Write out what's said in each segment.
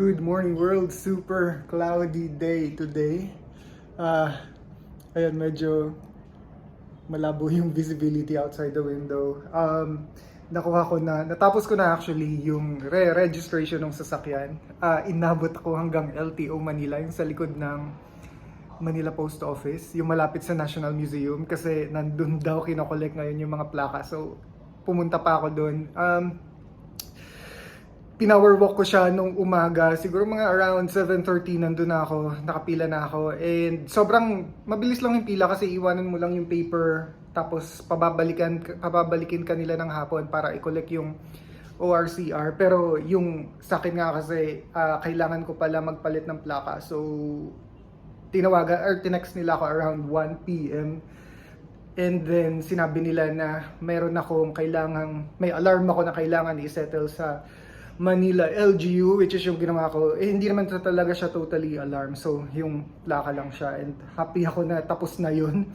Good morning world, super cloudy day today. Ayan, medyo malabo yung visibility outside the window. Natapos ko na actually yung registration ng sasakyan. Inabot ako hanggang LTO Manila, yung sa likod ng Manila Post Office, yung malapit sa National Museum kasi nandun daw kinokollect ngayon yung mga plaka. So, pumunta pa ako doon. Pinower walk ko siya nung umaga, siguro mga around 7:30 nandun na ako, nakapila na ako. And sobrang mabilis lang yung pila kasi iwanan mo lang yung paper tapos pababalikin kanila ng hapon para i-collect yung ORCR. Pero yung sa akin nga kasi kailangan ko pala magpalit ng plaka. So tinawagan or tinext nila ako around 1 p.m. And then sinabi nila na mayroon akong may alarm ako na kailangan i-settle sa Manila LGU, which is yung ginawa ko. Hindi naman talaga siya totally alarm. So, yung plaka lang siya. And happy ako na tapos na yun.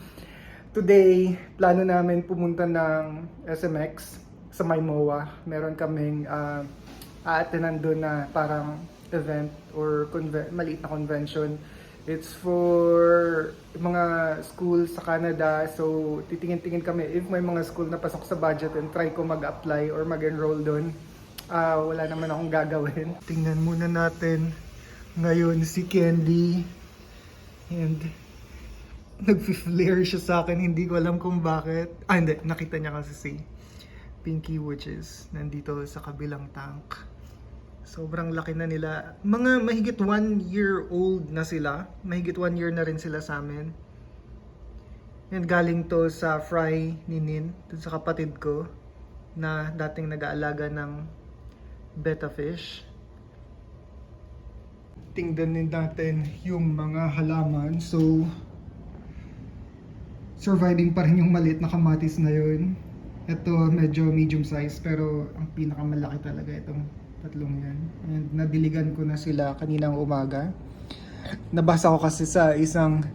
Today, plano namin pumunta ng SMX sa Maimoa. Meron kaming aatenan doon na parang event or maliit na convention. It's for mga school sa Canada. So, titingin-tingin kami if may mga school na pasok sa budget and try ko mag-apply or mag-enroll doon. Wala naman akong gagawin. Tingnan muna natin ngayon si Candy. And nag-flare siya sa akin. Hindi ko alam kung bakit. Hindi. Nakita niya kasi si Pinky, which is nandito sa kabilang tank. Sobrang laki na nila. Mga mahigit 1 year old na sila. Mahigit 1 year na rin sila sa amin. And galing to sa fry ni Nin, dun sa kapatid ko, na dating nag-aalaga ng betta fish. Tingnan din natin yung mga halaman. So, surviving pa rin yung maliit na kamatis na yun. Ito medyo medium size pero ang pinakamalaki talaga itong tatlong yan. And nadiligan ko na sila kaninang umaga. Nabasa ko kasi sa isang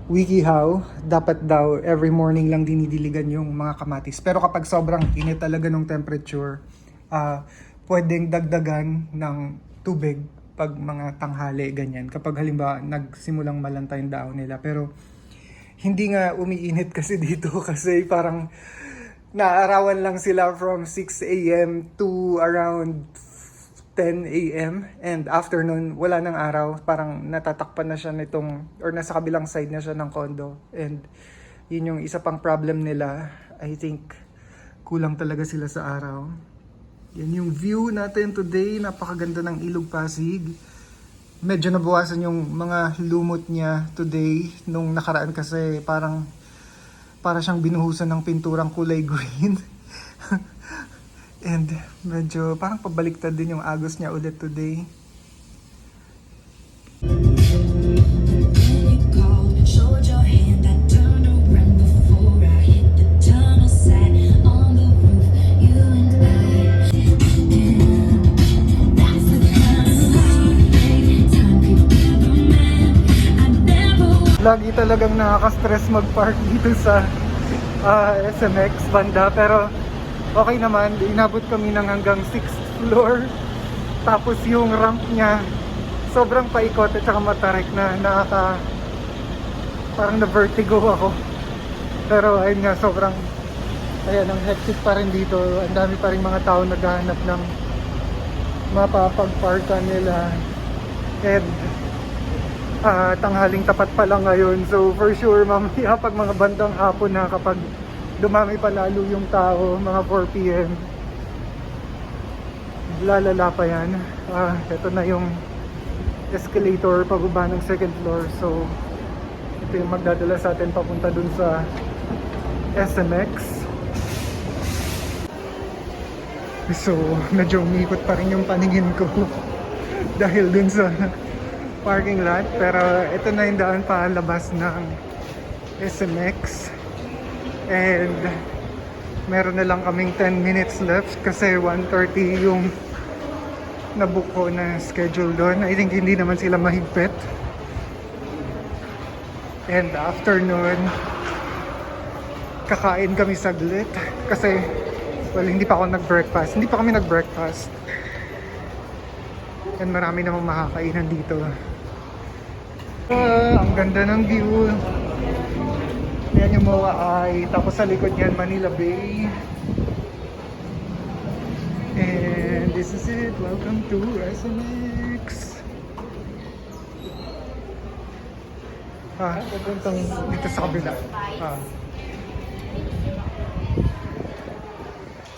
WikiHow, dapat daw every morning lang dinidiligan yung mga kamatis. Pero kapag sobrang init talaga ng temperature, pwedeng dagdagan ng tubig pag mga tanghali, ganyan. Kapag halimbawa nagsimulang malanta yung daon nila. Pero hindi nga umiinit kasi dito kasi parang naarawan lang sila from 6 a.m. to around 10 a.m. and afternoon wala nang araw, parang natatakpan na siya nitong or nasa kabilang side na siya ng condo. And yun yung isa pang problem nila. I think kulang talaga sila sa araw. Yan yung view natin today. Napakaganda ng Ilog Pasig. Medyo nabawasan yung mga lumot niya today. Nung nakaraan kasi para siyang binuhusan ng pinturang kulay green. And medyo parang pabaliktad din yung agos niya ulit today. Lagi talagang nakaka-stress mag-park dito sa SMX banda, pero okay naman. Inabot kami ng hanggang 6th floor. Tapos yung ramp niya sobrang paikot at saka matarik na parang na-vertigo ako. Pero ayun nga, sobrang ang hectic pa rin dito. Ang dami pa rin mga tao naghahanap ng mapapag-parkan nila. And tanghaling tapat pa lang ngayon. So for sure mamaya pag mga bandang hapon na, kapag dumami pa lalo yung tao, mga 4 p.m. lalala pa yan. Ito na yung escalator pababa ng 2nd floor. So ito yung magdadala sa atin papunta dun sa SMX. So medyo umikot pa rin yung paningin ko dahil dun sa parking lot. Pero ito na yung daan palabas ng SMX. And meron na lang kaming 10 minutes left kasi 1:30 yung nabook ko na schedule doon. I think hindi naman sila mahigpit. And after nun, kakain kami saglit kasi hindi pa kami nag-breakfast. And marami namang makakainan dito. Ang ganda ng view. Yan yung Moa-i. Tapos sa likod niyan, Manila Bay. And this is it. Welcome to SMX. Pupuntang dito sa kabila.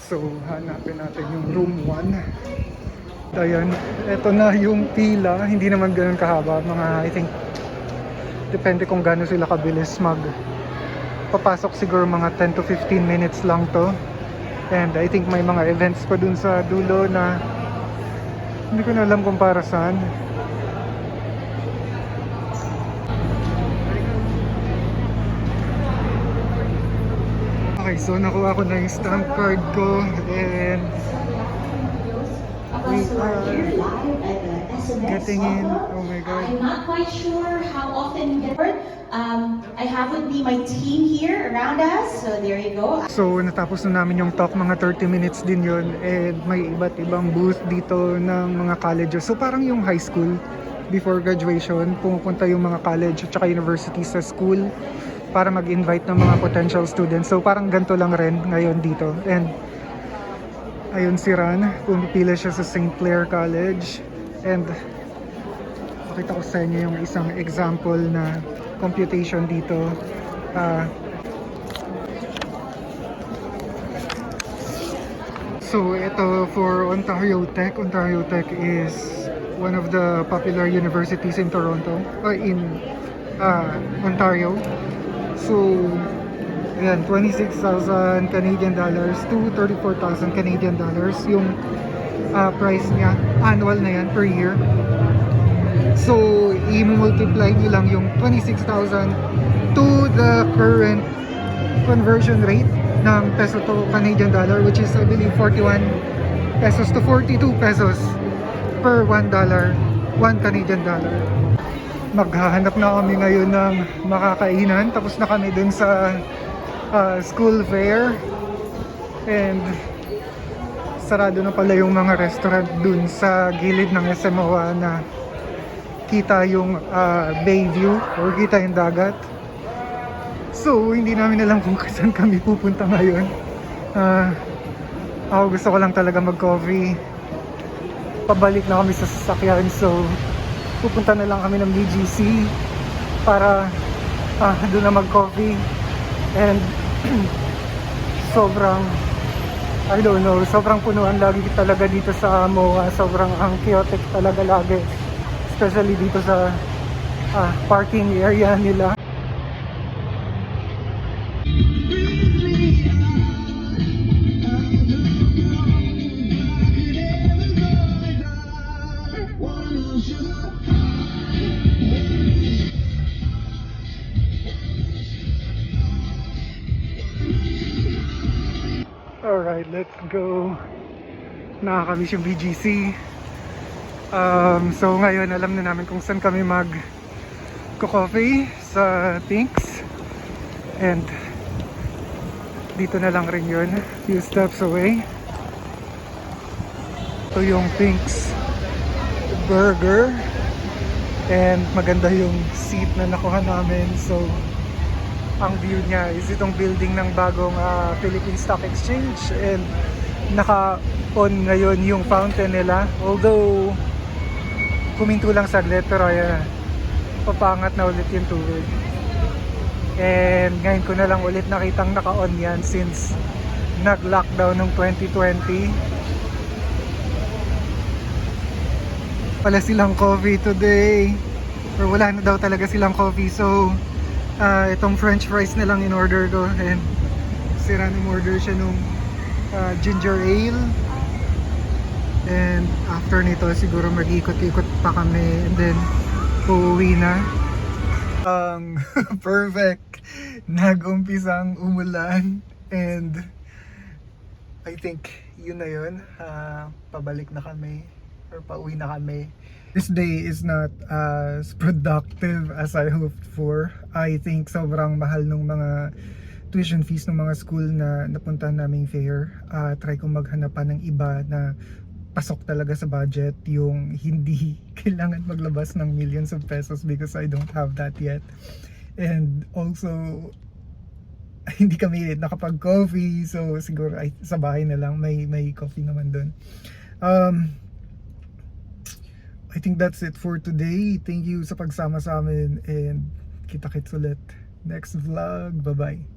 So, hanapin natin yung room 1. Ayan, eto na yung pila. Hindi naman ganun kahaba. Mga, I think, depende kung gaano sila kabilis papasok, siguro mga 10 to 15 minutes lang to. And I think may mga events pa dun sa dulo na hindi ko na alam kung para saan. Okay, so nakuha ko na yung stamp card ko and we are getting in. Oh my God. I'm not quite sure how often you get it. I have with me my team here around us. So there you go. So natapos na namin yung talk, mga 30 minutes din yun. And may iba't ibang booth dito ng mga colleges. So parang yung high school before graduation, pumupunta yung mga college at saka university sa school para mag-invite ng mga potential students. So parang ganito lang rin ngayon dito. And ayun si Ran, pumipila siya sa St. Clair College. And pakita ko sa inyo yung isang example na computation dito. So ito for Ontario Tech. Ontario Tech is one of the popular universities in Toronto, in Ontario. So ayan, 26,000 Canadian dollars to 34,000 Canadian dollars yung price niya. Annual na yan, per year. So, i-multiply nyo lang yung 26,000 to the current conversion rate ng peso to Canadian dollar, which is I believe 41 pesos to 42 pesos per $1, 1 Canadian dollar. Maghahanap na kami ngayon ng makakainan. Tapos na kami dun sa school fair. And sarado na pala yung mga restaurant dun sa gilid ng SMOA na kita yung bay view or kita yung dagat. So hindi namin alam kung saan kami pupunta ngayon. Ako gusto ko lang talaga mag-coffee. Pabalik na kami sa sasakyan, so pupunta na lang kami ng BGC para doon na mag-coffee. And sobrang, I don't know, sobrang punuan lagi talaga dito sa MOA. Sobrang ang chaotic talaga lagi, especially dito sa parking area nila. Alright, let's go. Nakakamiss yung BGC. So ngayon alam na namin kung saan kami mag-coffee sa Pinks. And dito na lang rin yun, few steps away. Ito yung Pinks Burger. And maganda yung seat na nakuha namin. So ang view niya is itong building ng bagong Philippine Stock Exchange, and naka-on ngayon yung fountain nila, although kuminto lang saglit, pero ayan, papangat na ulit yung tubig. And ngayon ko na lang ulit nakitang naka-on yan since nag-lockdown ng 2020. Wala silang coffee today, or wala na daw talaga silang coffee, so itong french fries na lang in order ko. And si Ran order siya nung ginger ale. And after nito siguro mag-ikot-ikot pa kami and then uuwi na. Perfect. Nag-umpisang umulan and I think yun na yun. Pabalik na kami or pauwi na kami. This day is not as productive as I hoped for. I think sobrang mahal nung mga tuition fees ng mga school na napuntahan naming fair. Try kong maghanap pa ng iba na pasok talaga sa budget, yung hindi kailangan maglabas ng millions of pesos because I don't have that yet. And also, hindi kami nakapag-coffee, so siguro ay, sa bahay na lang, may coffee naman doon. I think that's it for today. Thank you sa pagsama sa amin and kita-kits ulit next vlog. Bye-bye.